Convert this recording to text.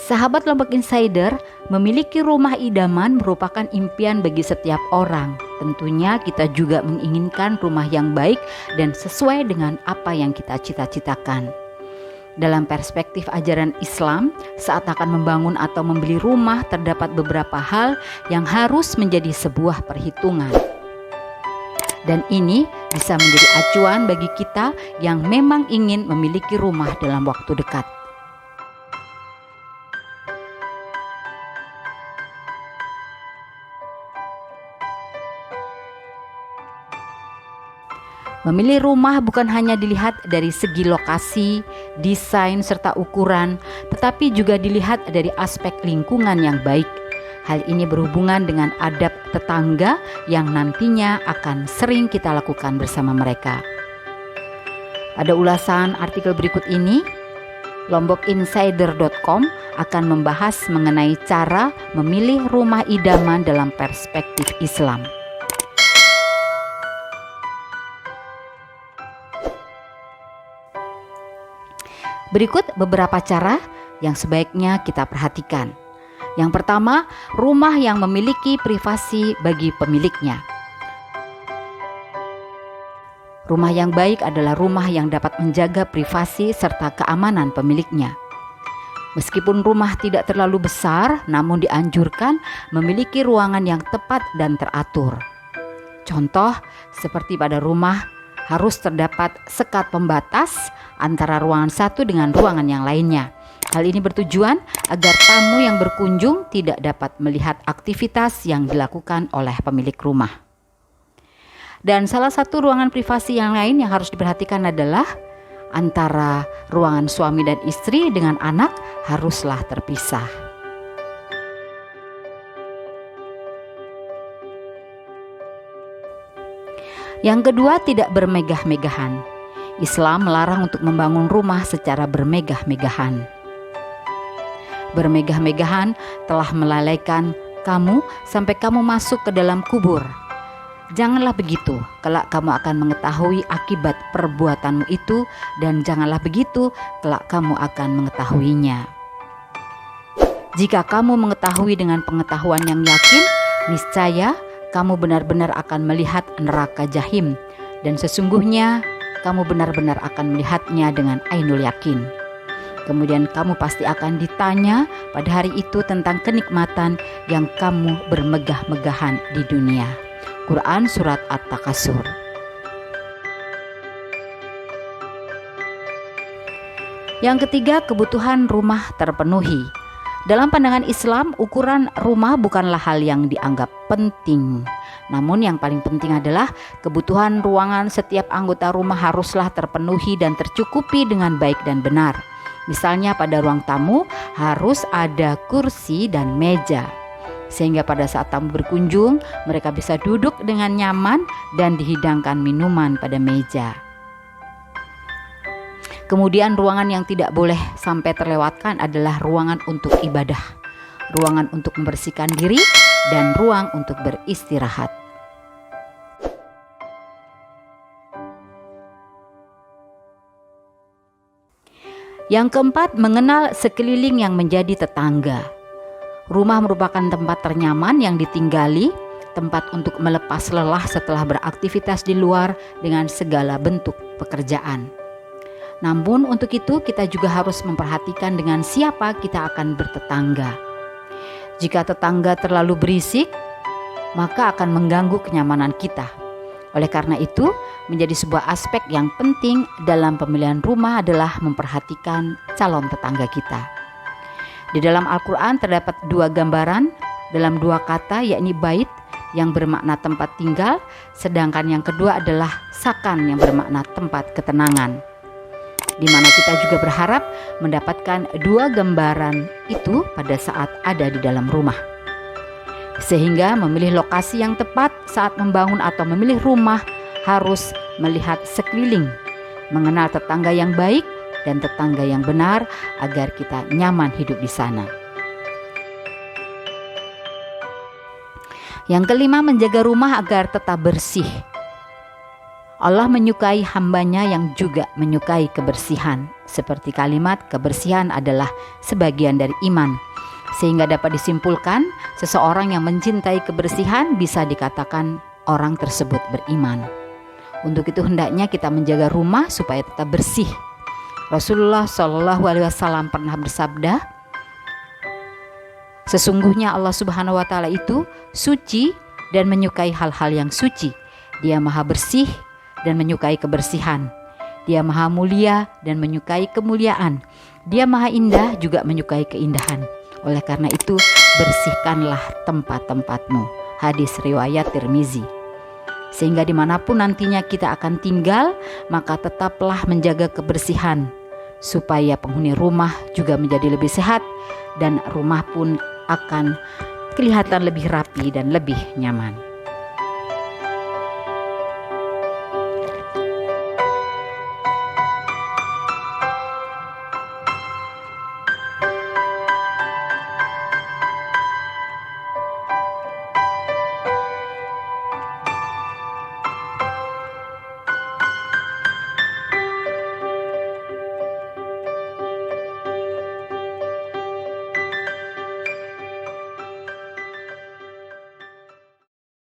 Sahabat Lombok Insider, memiliki rumah idaman merupakan impian bagi setiap orang. Tentunya kita juga menginginkan rumah yang baik dan sesuai dengan apa yang kita cita-citakan. Dalam perspektif ajaran Islam, saat akan membangun atau membeli rumah terdapat beberapa hal yang harus menjadi sebuah perhitungan. Dan ini bisa menjadi acuan bagi kita yang memang ingin memiliki rumah dalam waktu dekat. Memilih rumah bukan hanya dilihat dari segi lokasi, desain, serta ukuran, tetapi juga dilihat dari aspek lingkungan yang baik. Hal ini berhubungan dengan adab tetangga yang nantinya akan sering kita lakukan bersama mereka. Pada ulasan artikel berikut ini, lombokinsider.com akan membahas mengenai cara memilih rumah idaman dalam perspektif Islam. Berikut beberapa cara yang sebaiknya kita perhatikan. Yang pertama, rumah yang memiliki privasi bagi pemiliknya. Rumah yang baik adalah rumah yang dapat menjaga privasi serta keamanan pemiliknya. Meskipun rumah tidak terlalu besar, namun dianjurkan memiliki ruangan yang tepat dan teratur. Contoh, seperti pada rumah, harus terdapat sekat pembatas antara ruangan satu dengan ruangan yang lainnya. Hal ini bertujuan agar tamu yang berkunjung tidak dapat melihat aktivitas yang dilakukan oleh pemilik rumah. Dan salah satu ruangan privasi yang lain yang harus diperhatikan adalah antara ruangan suami dan istri dengan anak haruslah terpisah. Yang kedua, tidak bermegah-megahan. Islam melarang untuk membangun rumah secara bermegah-megahan. Bermegah-megahan telah melalaikan kamu sampai kamu masuk ke dalam kubur. Janganlah begitu, kelak kamu akan mengetahui akibat perbuatanmu itu, dan janganlah begitu, kelak kamu akan mengetahuinya. Jika kamu mengetahui dengan pengetahuan yang yakin, niscaya kamu benar-benar akan melihat neraka jahim, dan sesungguhnya kamu benar-benar akan melihatnya dengan ainul yakin. Kemudian kamu pasti akan ditanya pada hari itu tentang kenikmatan yang kamu bermegah-megahan di dunia. Quran Surat At-Takasur. Yang ketiga, kebutuhan rumah terpenuhi. Dalam pandangan Islam, ukuran rumah bukanlah hal yang dianggap penting. Namun yang paling penting adalah kebutuhan ruangan setiap anggota rumah haruslah terpenuhi dan tercukupi dengan baik dan benar. Misalnya pada ruang tamu harus ada kursi dan meja, sehingga pada saat tamu berkunjung mereka bisa duduk dengan nyaman dan dihidangkan minuman pada meja. Kemudian ruangan yang tidak boleh sampai terlewatkan adalah ruangan untuk ibadah, ruangan untuk membersihkan diri, dan ruang untuk beristirahat. Yang keempat, mengenal sekeliling yang menjadi tetangga. Rumah merupakan tempat ternyaman yang ditinggali, tempat untuk melepas lelah setelah beraktivitas di luar dengan segala bentuk pekerjaan. Namun untuk itu kita juga harus memperhatikan dengan siapa kita akan bertetangga. Jika tetangga terlalu berisik, maka akan mengganggu kenyamanan kita. Oleh karena itu, menjadi sebuah aspek yang penting dalam pemilihan rumah adalah memperhatikan calon tetangga kita. Di dalam Al-Quran terdapat dua gambaran dalam dua kata, yakni bait yang bermakna tempat tinggal, sedangkan yang kedua adalah sakan yang bermakna tempat ketenangan. Di mana kita juga berharap mendapatkan dua gambaran itu pada saat ada di dalam rumah. Sehingga memilih lokasi yang tepat saat membangun atau memilih rumah harus melihat sekeliling, mengenal tetangga yang baik dan tetangga yang benar agar kita nyaman hidup di sana. Yang kelima, menjaga rumah agar tetap bersih. Allah menyukai hambanya yang juga menyukai kebersihan. seperti kalimat kebersihan adalah sebagian dari iman. Sehingga dapat disimpulkan, seseorang yang mencintai kebersihan bisa dikatakan orang tersebut beriman. Untuk itu hendaknya kita menjaga rumah supaya tetap bersih. Rasulullah SAW pernah bersabda, sesungguhnya Allah Subhanahu wa Ta'ala itu suci dan menyukai hal-hal yang suci. Dia maha bersih dan menyukai kebersihan. Dia maha mulia dan menyukai kemuliaan. Dia maha indah juga menyukai keindahan. Oleh karena itu, bersihkanlah tempat-tempatmu. Hadis riwayat Tirmizi. Sehingga dimanapun nantinya kita akan tinggal, maka tetaplah menjaga kebersihan, supaya penghuni rumah juga menjadi lebih sehat, dan rumah pun akan kelihatan lebih rapi dan lebih nyaman.